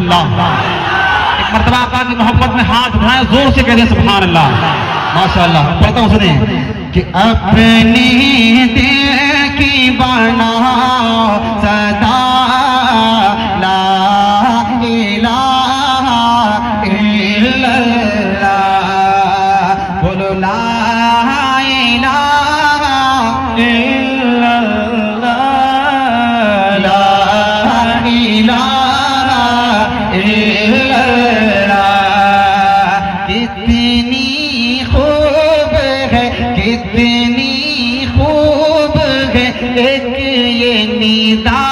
اللہ. ایک مرتبہ آقا کی محبت میں ہاتھ اٹھائیں, زور سے کہہ دیں سبحان اللہ. ماشاءاللہ. پڑھتا ہوں سنیں کہ اپنی دل کی بنا صدا لا الہ الا اللہ, بولو لا الہ الا اللہ, لا الہ الا اللہ. کتنی خوب ہے, کتنی خوب ہے ایک یہ ندا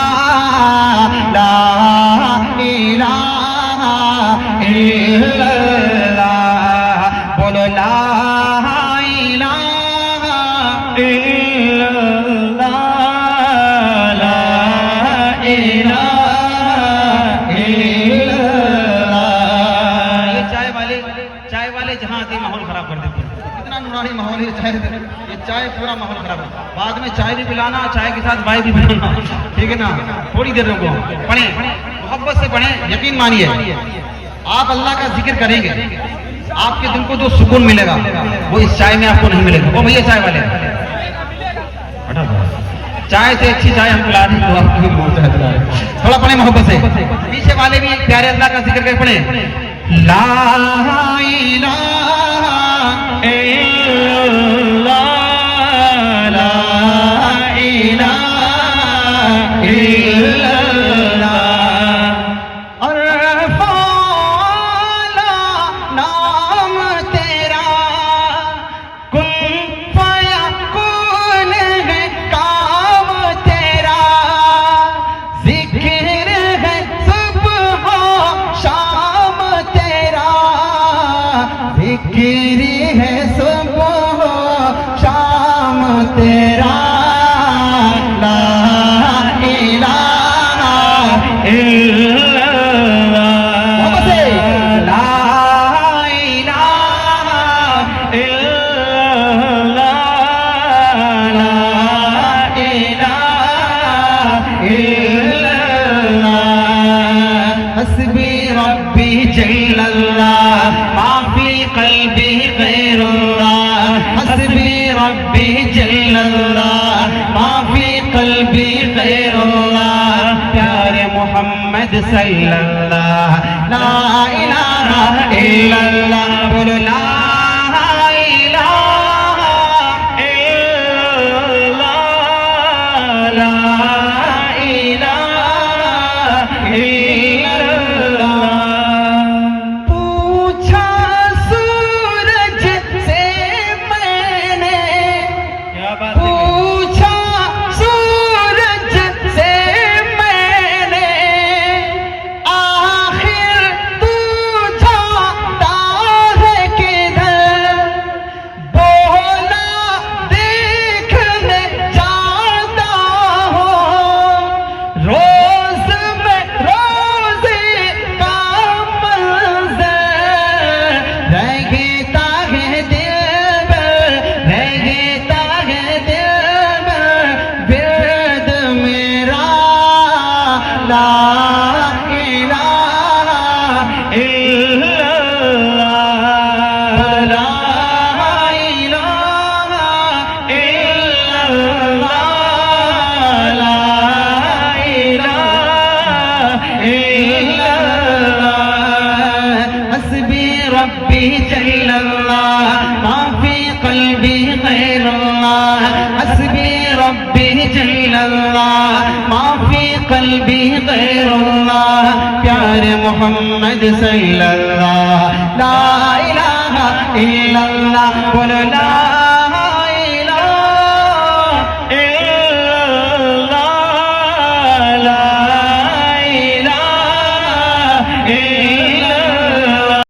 لا الہ الا اللہ, بولو لا الہ الا اللہ, لا الہ الا اللہ. یہ چائے والے جہاں آتے ماحول خراب کر دیتے ہیں. اتنا نورانی ماحول ہے چائے, یہ چائے پورا ماحول خراب ہے. بعد میں چائے بھی پلانا, چائے کے ساتھ بائے بھی پلانا, ٹھیک ہے نا. تھوڑی دیر رکو, پڑھیں محبت سے پڑھیں. یقین مانیے آپ اللہ کا ذکر کریں گے, آپ کے دل کو جو سکون ملے گا وہ اس چائے میں آپ کو نہیں ملے گا. وہ بھیا چائے والے, چائے سے اچھی چائے ہم پلا رہے ہیں تو آپ کو بہت چائے پلا رہے ہیں. تھوڑا پڑھیں محبت سے. پیچھے والے بھی پیارے اللہ کا ذکر کر پڑھیں لا الہ الا اللہ, لا الہ الا اللہ. اور فالا نام تیرا کن فیکون ہے کام تیرا, ذکر ہے صبح شام تیرا, ذکر ہے صبح شام تیرا, لا الہ الا اللہ, لا الہ الا اللہ, لا الہ الا اللہ. حسبی ربی جل اللہ ما فی قلبی غیر اللہ, حسبی ربی جل اللہ ما فی قلبی غیر اللہ. پیارے محمد صلی اللہ, لا الہ الا اللہ, بولو لا الہ الا اللہ, لا الہ الا اللہ. پوچھا سورج سے میں نے, پوچھا سورج سے میں نے, آخر تو جاتا ہے کدھر, بولا دیکھنے جاتا ہوں, روز میں روزے کا منظر رہتا ہے دل میں, رہتا ہے دل میں, ورد میرا لا الہ الا اللہ, لا الہ الا اللہ, لا الہ الا اللہ. حسبی ربی جل اللہ ما فی قلبی غیر اللہ, حسبی ربی جل اللہ ما فی قلبی غیر اللہ. پیارے محمد صلی اللہ, لا الہ الا اللہ, بولو لا